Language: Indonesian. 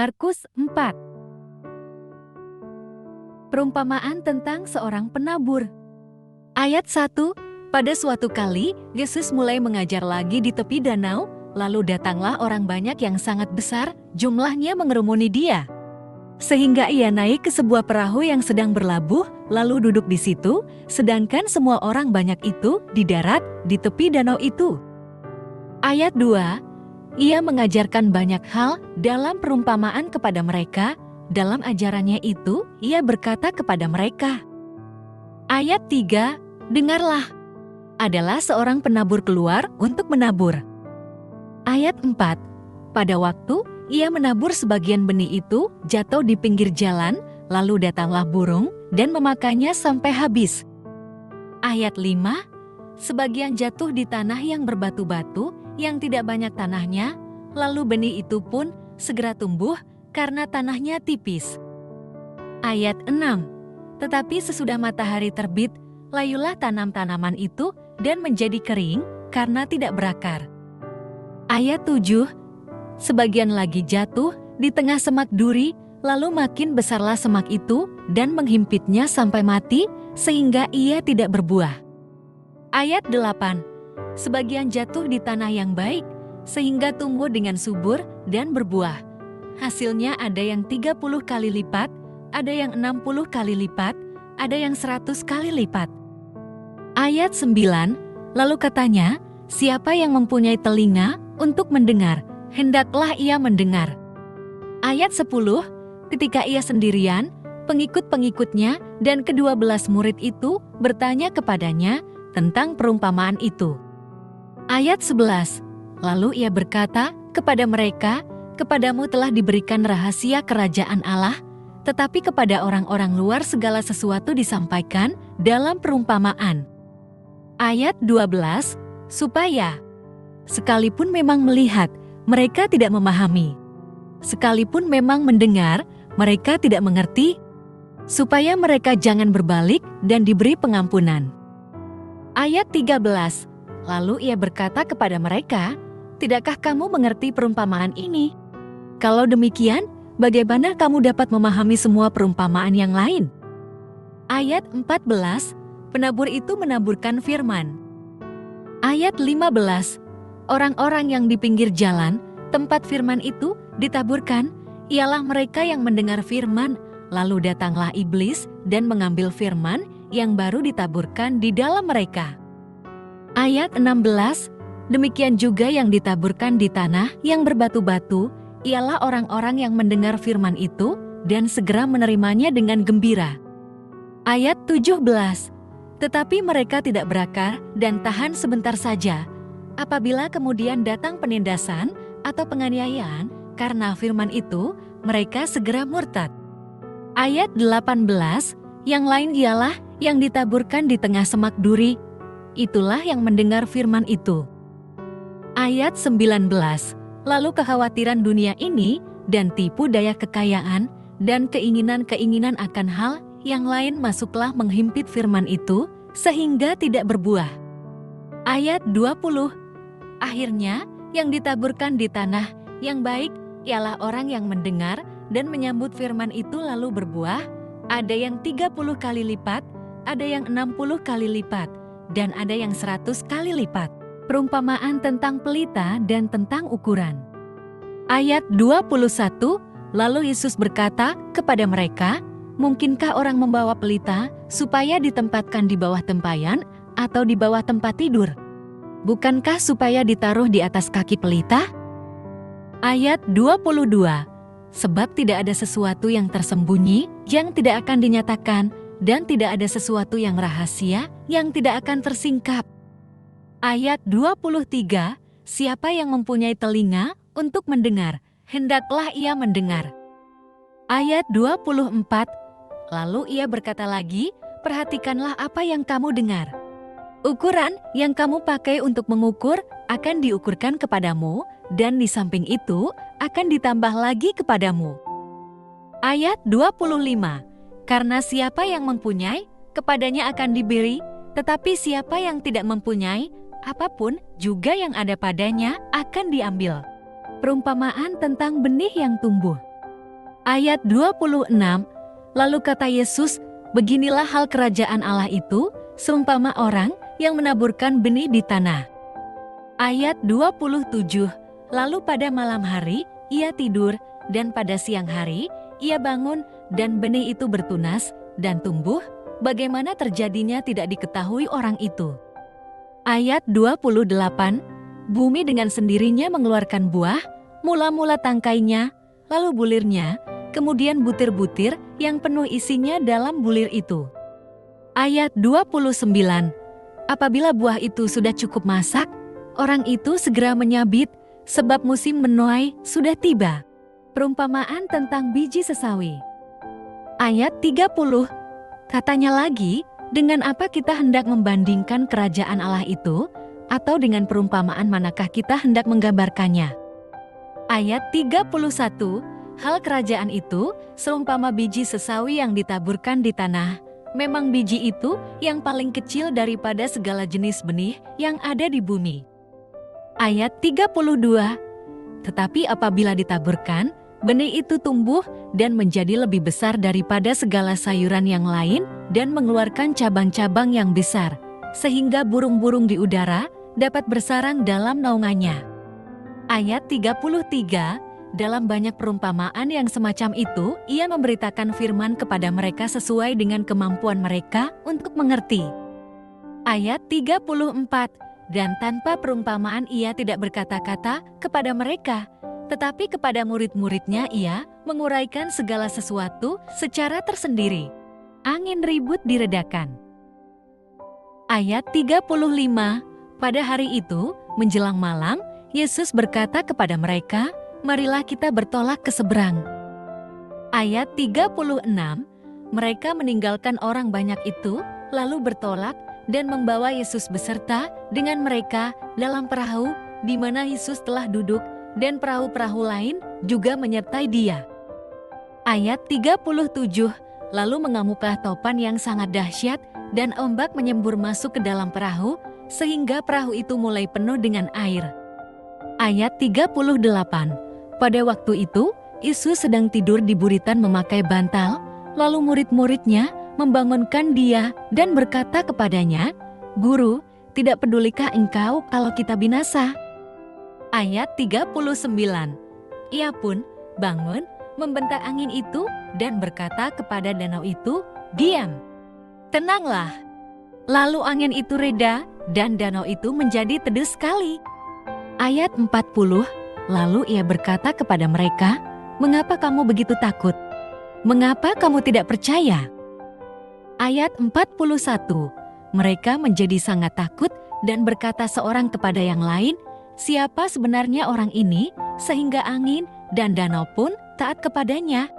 Markus 4. Perumpamaan tentang seorang penabur. Ayat 1. Pada suatu kali, Yesus mulai mengajar lagi di tepi danau, lalu datanglah orang banyak yang sangat besar, jumlahnya mengerumuni dia. Sehingga ia naik ke sebuah perahu yang sedang berlabuh, lalu duduk di situ, sedangkan semua orang banyak itu di darat, di tepi danau itu. Ayat 2. Ia mengajarkan banyak hal dalam perumpamaan kepada mereka. Dalam ajarannya itu, ia berkata kepada mereka. Ayat 3, dengarlah. Adalah seorang penabur keluar untuk menabur. Ayat 4, pada waktu ia menabur sebagian benih itu jatuh di pinggir jalan, lalu datanglah burung dan memakannya sampai habis. Ayat 5, sebagian jatuh di tanah yang berbatu-batu, yang tidak banyak tanahnya, lalu benih itu pun segera tumbuh karena tanahnya tipis. Ayat 6, tetapi sesudah matahari terbit, layulah tanam-tanaman itu dan menjadi kering karena tidak berakar. Ayat 7, sebagian lagi jatuh di tengah semak duri, lalu makin besarlah semak itu dan menghimpitnya sampai mati, sehingga ia tidak berbuah. Ayat 8, sebagian jatuh di tanah yang baik, sehingga tumbuh dengan subur dan berbuah. Hasilnya ada yang 30 kali lipat, ada yang 60 kali lipat, ada yang 100 kali lipat. Ayat 9, lalu katanya, siapa yang mempunyai telinga untuk mendengar, hendaklah ia mendengar. Ayat 10, ketika ia sendirian, pengikut-pengikutnya dan ke-12 murid itu bertanya kepadanya tentang perumpamaan itu. Ayat 11, lalu ia berkata kepada mereka, kepadamu telah diberikan rahasia kerajaan Allah, tetapi kepada orang-orang luar segala sesuatu disampaikan dalam perumpamaan. Ayat 12, supaya sekalipun memang melihat, mereka tidak memahami. Sekalipun memang mendengar, mereka tidak mengerti, supaya mereka jangan berbalik dan diberi pengampunan. Ayat 13, lalu ia berkata kepada mereka, tidakkah kamu mengerti perumpamaan ini? Kalau demikian, bagaimana kamu dapat memahami semua perumpamaan yang lain? Ayat 14, penabur itu menaburkan firman. Ayat 15, orang-orang yang di pinggir jalan, tempat firman itu ditaburkan, ialah mereka yang mendengar firman, lalu datanglah iblis dan mengambil firman yang baru ditaburkan di dalam mereka. Ayat 16, demikian juga yang ditaburkan di tanah yang berbatu-batu, ialah orang-orang yang mendengar firman itu dan segera menerimanya dengan gembira. Ayat 17, tetapi mereka tidak berakar dan tahan sebentar saja, apabila kemudian datang penindasan atau penganiayaan karena firman itu, mereka segera murtad. Ayat 18, yang lain ialah yang ditaburkan di tengah semak duri, itulah yang mendengar firman itu. Ayat 19, lalu kekhawatiran dunia ini dan tipu daya kekayaan dan keinginan-keinginan akan hal yang lain masuklah menghimpit firman itu sehingga tidak berbuah. Ayat 20, akhirnya yang ditaburkan di tanah yang baik ialah orang yang mendengar dan menyambut firman itu lalu berbuah, ada yang 30 kali lipat, ada yang 60 kali lipat, dan ada yang 100 kali lipat. Perumpamaan tentang pelita dan tentang ukuran. Ayat 21, lalu Yesus berkata kepada mereka, mungkinkah orang membawa pelita supaya ditempatkan di bawah tempayan atau di bawah tempat tidur? Bukankah supaya ditaruh di atas kaki pelita? Ayat 22, sebab tidak ada sesuatu yang tersembunyi yang tidak akan dinyatakan, dan tidak ada sesuatu yang rahasia yang tidak akan tersingkap. Ayat 23, siapa yang mempunyai telinga untuk mendengar, hendaklah ia mendengar. Ayat 24, lalu ia berkata lagi, perhatikanlah apa yang kamu dengar. Ukuran yang kamu pakai untuk mengukur akan diukurkan kepadamu, dan di samping itu akan ditambah lagi kepadamu. Ayat 25, karena siapa yang mempunyai, kepadanya akan diberi, tetapi siapa yang tidak mempunyai, apapun juga yang ada padanya akan diambil. Perumpamaan tentang benih yang tumbuh. Ayat 26, lalu kata Yesus, beginilah hal kerajaan Allah itu, seumpama orang yang menaburkan benih di tanah. Ayat 27, lalu pada malam hari ia tidur, dan pada siang hari ia bangun, dan benih itu bertunas dan tumbuh, bagaimana terjadinya tidak diketahui orang itu. Ayat 28, bumi dengan sendirinya mengeluarkan buah, mula-mula tangkainya, lalu bulirnya, kemudian butir-butir yang penuh isinya dalam bulir itu. Ayat 29, apabila buah itu sudah cukup masak, orang itu segera menyabit, sebab musim menuai sudah tiba. Perumpamaan tentang biji sesawi. Ayat 30, katanya lagi, dengan apa kita hendak membandingkan kerajaan Allah itu, atau dengan perumpamaan manakah kita hendak menggambarkannya? Ayat 31, hal kerajaan itu seumpama biji sesawi yang ditaburkan di tanah. Memang biji itu yang paling kecil daripada segala jenis benih yang ada di bumi. Ayat 32, tetapi apabila ditaburkan, benih itu tumbuh dan menjadi lebih besar daripada segala sayuran yang lain dan mengeluarkan cabang-cabang yang besar, sehingga burung-burung di udara dapat bersarang dalam naungannya. Ayat 33, dalam banyak perumpamaan yang semacam itu, ia memberitakan firman kepada mereka sesuai dengan kemampuan mereka untuk mengerti. Ayat 34, dan tanpa perumpamaan ia tidak berkata-kata kepada mereka, tetapi kepada murid-muridnya ia menguraikan segala sesuatu secara tersendiri. Angin ribut diredakan. Ayat 35, pada hari itu, menjelang malam, Yesus berkata kepada mereka, marilah kita bertolak ke seberang. Ayat 36, mereka meninggalkan orang banyak itu, lalu bertolak dan membawa Yesus beserta dengan mereka dalam perahu di mana Yesus telah duduk, dan perahu-perahu lain juga menyertai dia. Ayat 37, lalu mengamuklah topan yang sangat dahsyat, dan ombak menyembur masuk ke dalam perahu, sehingga perahu itu mulai penuh dengan air. Ayat 38, pada waktu itu, Yesus sedang tidur di buritan memakai bantal, lalu murid-muridnya membangunkan dia dan berkata kepadanya, Guru, tidak pedulikah engkau kalau kita binasa? Ayat 39, ia pun bangun, membentak angin itu dan berkata kepada danau itu, diam, tenanglah. Lalu angin itu reda dan danau itu menjadi teduh sekali. Ayat 40, lalu ia berkata kepada mereka, mengapa kamu begitu takut? Mengapa kamu tidak percaya? Ayat 41, mereka menjadi sangat takut dan berkata seorang kepada yang lain, siapa sebenarnya orang ini, sehingga angin dan danau pun taat kepadanya?